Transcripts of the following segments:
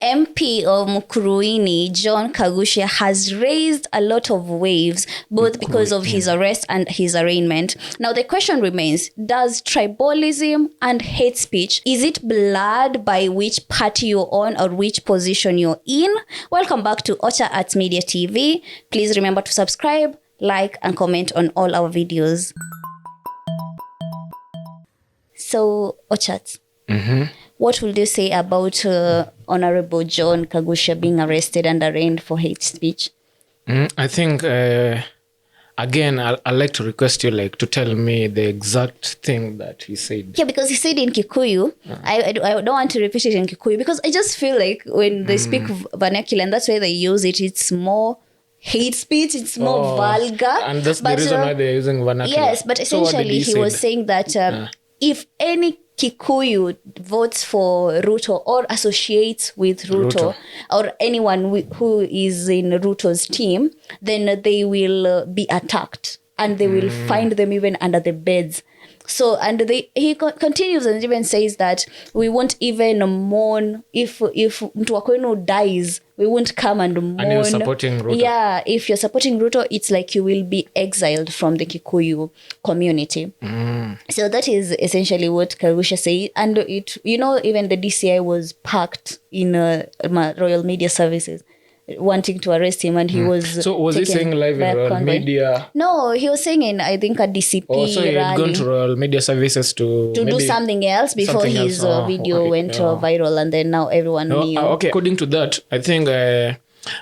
MP of Mukurweini, John Kaguchia, has raised a lot of waves, both because of his arrest and his arraignment. Now, the question remains, does tribalism and hate speech, is it blood by which party you're on or which position you're in? Welcome back to Ocha Arts Media TV. Please remember to subscribe, like, and comment on all our videos. So, Ochat, what would you say about Honorable John Kaguchia being arrested and arraigned for hate speech? I think, again, I'd like to request you to tell me the exact thing that he said. Yeah, because he said in Kikuyu. I don't want to repeat it in Kikuyu because I just feel like when they speak vernacular and that's why they use it, it's more hate speech, it's more vulgar. And that's the reason why they're using vernacular. Yes, but essentially he was saying that if any Kikuyu votes for Ruto or associates with Ruto. Or anyone who is in Ruto's team, then they will be attacked and they will find them even under the beds. So, and he continues and even says that we won't even mourn if mtu wa kwenu dies. We won't come and mourn. And you're supporting Ruto. Yeah, if you're supporting Ruto, it's like you will be exiled from the Kikuyu community. So that is essentially what Kaguchia said. And it, even the DCI was packed in Royal Media Services, wanting to arrest him, and he was. So was he saying live in Royal Media? No, he was saying in, I think, a DCP so he had gone to Royal Media Services to do something else before his video went viral, and then now everyone knew. Okay, according to that, I think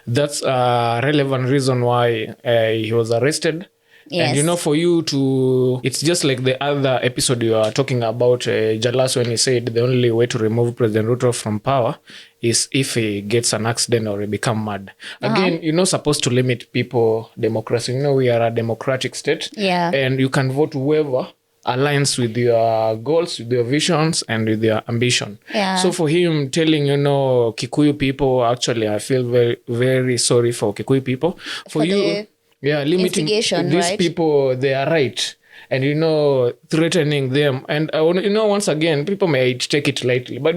that's a relevant reason why he was arrested. Yes. And for you to, it's just like the other episode you are talking about, Jalas, when he said the only way to remove President Ruto from power is if he gets an accident or he become mad. Again, you're not supposed to limit people democracy. We are a democratic state. Yeah. And you can vote whoever aligns with your goals, with your visions, and with your ambition. Yeah. So for him telling, Kikuyu people, actually, I feel very, very sorry for Kikuyu people. For you... Yeah, limiting these people, they are right. And, threatening them. And, once again, people may take it lightly. But,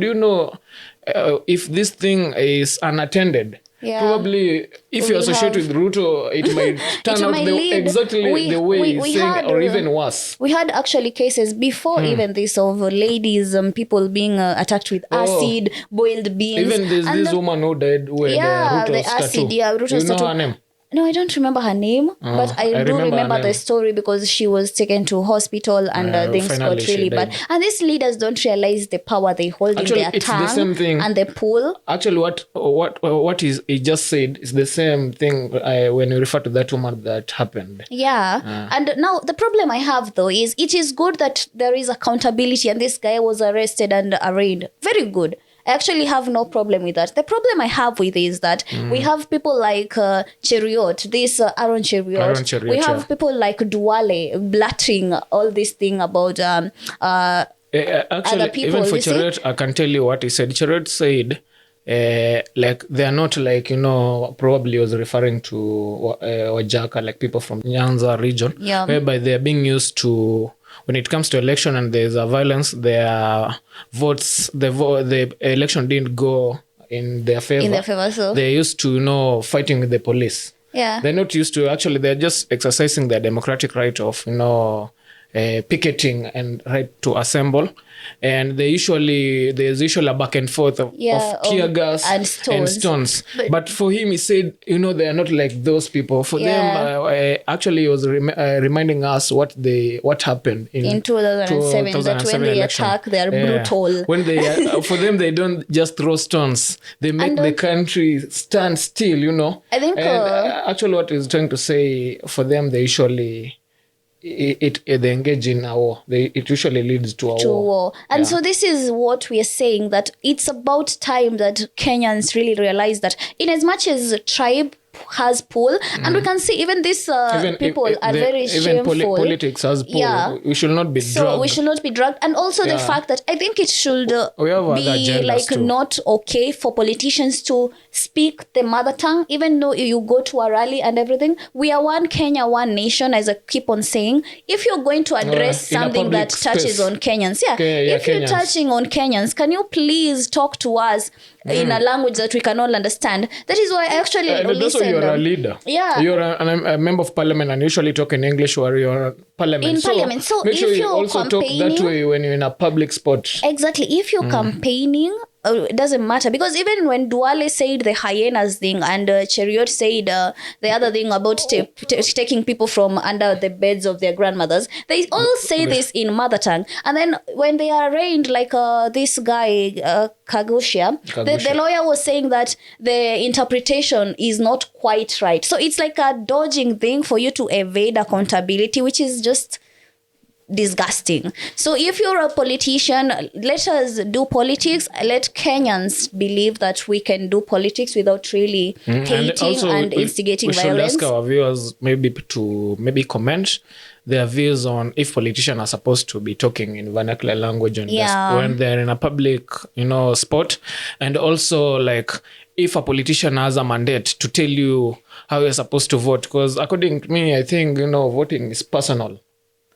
if this thing is unattended, probably if you associate with Ruto, it might turn out exactly the way he's saying, or even worse. We had actually cases before even this of ladies, people being attacked with acid, boiled beans. Even there's this woman who died with Ruto's tattoo. Ruto's tattoo. Her name? No, I don't remember her name, but I do remember the story because she was taken to hospital and things got really bad. And these leaders don't realize the power they hold in their tongue and the pull. Actually, what he just said is the same thing when you refer to that woman that happened. Yeah. And now the problem I have though is it is good that there is accountability and this guy was arrested and arraigned. Very good. I actually have no problem with that. The problem I have with is that we have people like Cheruiyot, this Aaron Cheruiyot. We have people like Duale blattering all this thing about actually, other people. Even for Cheruiyot, I can tell you what he said. Cheruiyot said, they are not probably was referring to Wajaka, people from Nyanza region, whereby they are being used to, when it comes to election and there's a violence, their votes, the election didn't go in their favor. So they're used to, fighting with the police. Yeah. They're not used to, actually, they're just exercising their democratic right of, picketing and right to assemble. And there's usually a back and forth of tear gas and stones. But for him, he said, they are not like those people. For them, actually, he was reminding us what happened in 2007 that when they attack, they are brutal. When they, for them, they don't just throw stones. They make the country stand still, I think... actually, what he's trying to say, for them, they usually... they engage in a war. It usually leads to a war. And so this is what we are saying, that it's about time that Kenyans really realize that in as much as tribe has pull, and we can see even these people are very shameful. Even politics has pull. We should not be drugged. So we should not be drugged. And also the fact that I think it should be not okay for politicians to speak the mother tongue, even though you go to a rally and everything. We are one Kenya, one nation, as I keep on saying. If you're going to address something that touches on Kenyans, if you're touching on Kenyans, can you please talk to us in a language that we can all understand. That is why I actually listened. Also, you're a leader. Yeah. You're a member of parliament and usually talk in English while you're in parliament. So make sure if you also talk that way when you're in a public spot. Exactly. If you're campaigning, it doesn't matter, because even when Duale said the hyenas thing and Cheruiyot said the other thing about taking people from under the beds of their grandmothers, they all say this in mother tongue. And then when they are arraigned, like this guy Kaguchia, the lawyer was saying that the interpretation is not quite right. So it's like a dodging thing for you to evade accountability, which is just disgusting. So if you're a politician, let us do politics. Let Kenyans believe that we can do politics without really hating and instigating violence. We should ask our viewers maybe to comment their views on if politicians are supposed to be talking in vernacular language when they're in a public, spot, and also like if a politician has a mandate to tell you how you're supposed to vote. Because according to me, I think voting is personal.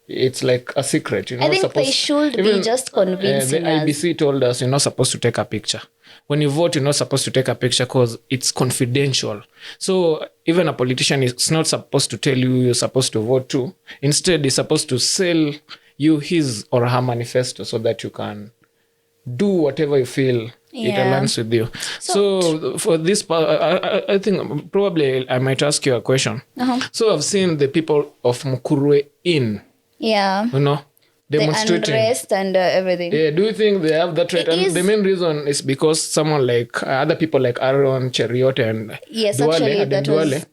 It's like a secret, I think they should be just convincing the IBC told us you're not supposed to take a picture. When you vote, you're not supposed to take a picture because it's confidential. So even a politician is not supposed to tell you you're supposed to vote too. Instead, he's supposed to sell you his or her manifesto so that you can do whatever you feel it aligns with you. So for this part, I think probably I might ask you a question. So I've seen the people of Mukurweini, demonstrating. The unrest and everything. Yeah, do you think they have that right? And the main reason is because someone like other people like Aaron, Cheruiyot and Duale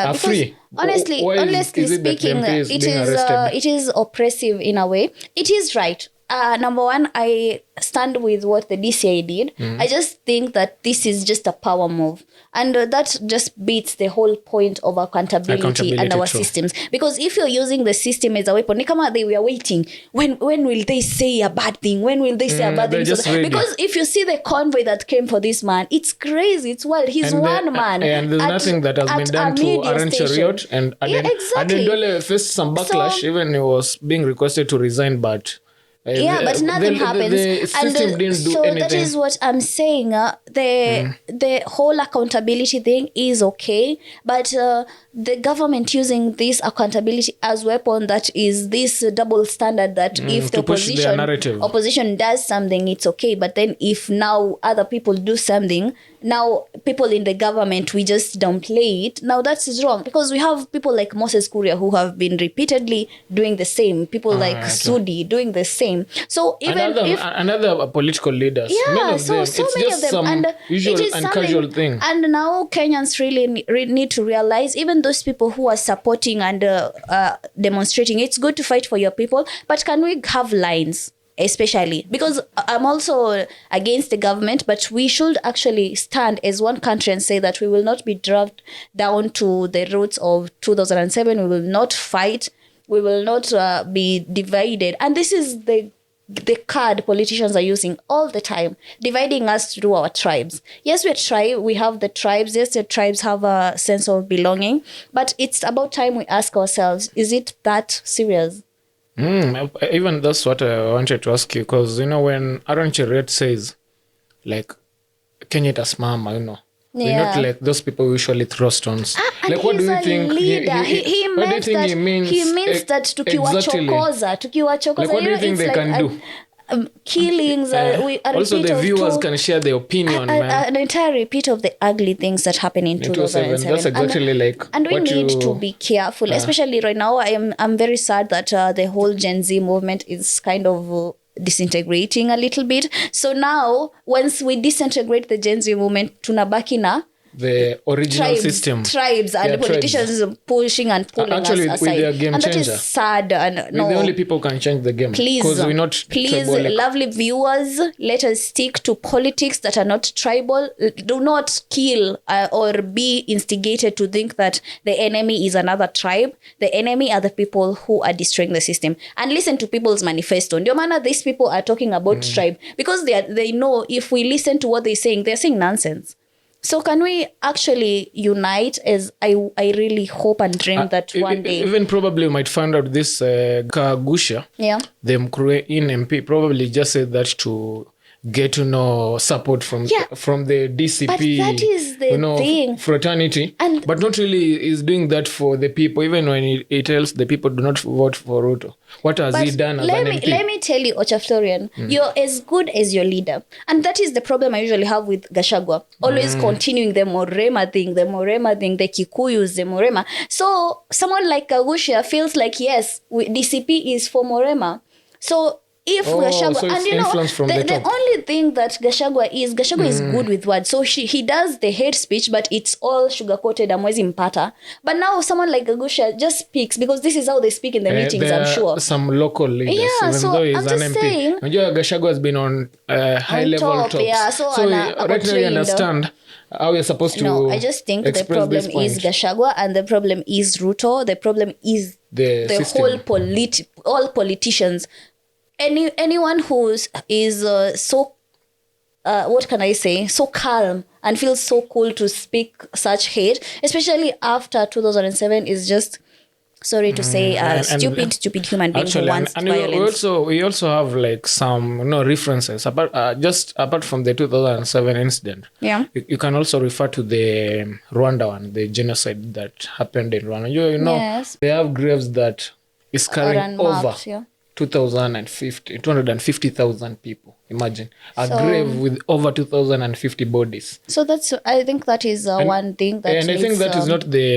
are free. Honestly speaking, it is oppressive in a way. It is right. Number one, I stand with what the DCI did. I just think that this is just a power move. And that just beats the whole point of accountability and our systems. Because if you're using the system as a weapon, they were waiting. When will they say a bad thing? When will they say a bad thing? Because if you see the convoy that came for this man, it's crazy. It's wild. He's one man. And there's nothing that has been done to Aaron Cheruiyot. And then Duale faced some backlash. Even he was being requested to resign, but... but nothing happens. The system didn't do anything. That is what I'm saying. The whole accountability thing is okay, but the government using this accountability as weapon, that is this double standard that if the opposition does something, it's okay. But then if now other people do something, now people in the government, we just downplay it. Now that's wrong, because we have people like Moses Kuria who have been repeatedly doing the same. People like Sudi doing the same. So even another political leaders, many of them, it's just some usual and casual thing. And now Kenyans really need to realize, even those people who are supporting and demonstrating, it's good to fight for your people, but can we have lines? Especially because I'm also against the government, but we should actually stand as one country and say that we will not be dragged down to the roots of 2007. We will not fight. We will not be divided. And this is the card politicians are using all the time, dividing us through our tribes. Yes, we have the tribes. Yes, the tribes have a sense of belonging. But it's about time we ask ourselves, is it that serious? Even that's what I wanted to ask you, because when Aaron Cheruiyot says like Kenya itasimama, we're not like those people who usually throw stones. Like, what do you think? He means that tukiwachokoza. Like, what do you think they can do? Killings also the viewers can share their opinion, an entire repeat of the ugly things that happened in 2007. That's exactly and we need to be careful, especially right now. I'm very sad that the whole Gen Z movement is kind of disintegrating a little bit. So now once we disintegrate the Gen Z movement, tunabaki na the original tribes and the politicians pushing and pulling us aside. With their game and changer. That is sad. And no, the only people who can change the game. Please, lovely viewers, let us stick to politics that are not tribal. Do not kill or be instigated to think that the enemy is another tribe. The enemy are the people who are destroying the system. And listen to people's manifesto. Ndio maana these people are talking about tribe, because they know if we listen to what they're saying nonsense. So can we actually unite? As I really hope and dream that one day. Even probably we might find out this Kaguchia, the Mukurweini MP, probably just said that to get support from the DCP, but that is the thing. Fraternity, but not really is doing that for the people. Even when he tells the people do not vote for Ruto, what has he done as an MP? Let me tell you, Ochaflorian, you're as good as your leader, and that is the problem I usually have with Gachagua. Always continuing the Morema thing, the Kikuyus, the Morema. So someone like Kaguchia feels like, yes, DCP is for Morema. So if Gachagua, so and the only thing that Gachagua is good with words. So he does the hate speech, but it's all sugar-coated, amwezi mpata. But now someone like Kaguchia just speaks, because this is how they speak in the meetings, I'm sure. Some local leaders, even so though he's I'm an just MP. saying, Gachagua has been on high-level talks. Yeah, so right now you understand how you're supposed to. No, I just think the problem is Gachagua, and the problem is Ruto. The problem is the whole all politicians. Anyone who is so what can I say, so calm and feels so cool to speak such hate, especially after 2007, is just, sorry to say, stupid human being who wants violence. We also have like some references apart from the 2007 incident. Yeah, you can also refer to the Rwanda one, the genocide that happened in Rwanda. Yes. They have graves that is carrying over 250,000 people. Imagine a grave with over 2,050 bodies. So I think that is one thing that. And I think that is not the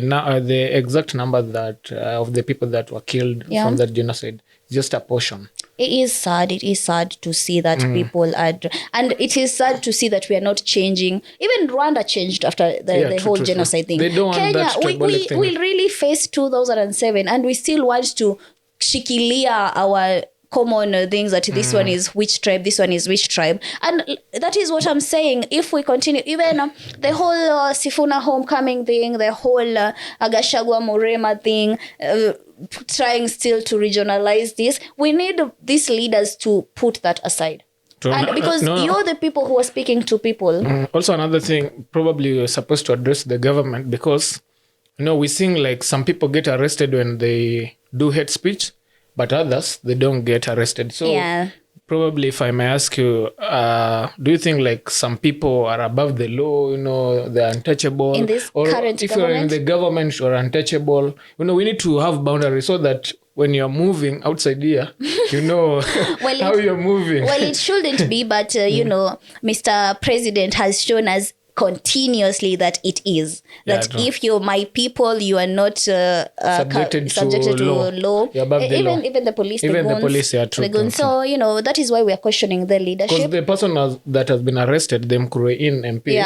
exact number that of the people that were killed from that genocide. Just a portion. It is sad. It is sad to see that people are, and it is sad to see that we are not changing. Even Rwanda changed after the whole genocide thing. They don't want Kenya, that thing. we really faced 2007, and we still want to shikilia our common things that this one is which tribe, this one is which tribe. And that is what I'm saying. If we continue, even the whole Sifuna homecoming thing, the whole Gachagua Morema thing, trying still to regionalize this, we need these leaders to put that aside. Because you're the people who are speaking to people. Also, another thing, probably you're supposed to address the government, because we're seeing like some people get arrested when they do hate speech, but others, they don't get arrested. So probably, if I may ask you, do you think like some people are above the law, they're untouchable? In this current if you're in the government, you're untouchable. We need to have boundaries so that when you're moving outside here, how you're moving. Well, it shouldn't be, but, Mr. President has shown us continuously that it is. That if you're my people, you are not subjected to law. Even the police, the police, true. So, that is why we are questioning the leadership. Because the person that has been arrested, the Mukurweini MP,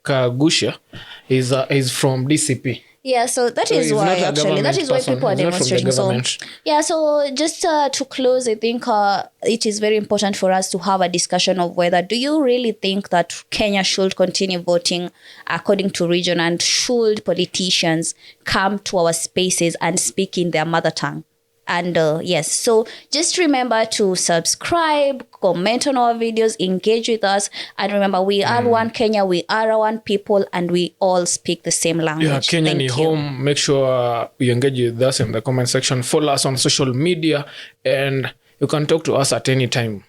Kaguchia, is from DCP. Yeah, so that is why people are demonstrating. So just to close, I think it is very important for us to have a discussion of whether, do you really think that Kenya should continue voting according to region, and should politicians come to our spaces and speak in their mother tongue? And yes, so just remember to subscribe, comment on our videos, engage with us. And remember, we are one Kenya, we are one people, and we all speak the same language. Yeah, Kenya ni home. Make sure you engage with us in the comment section. Follow us on social media, and you can talk to us at any time.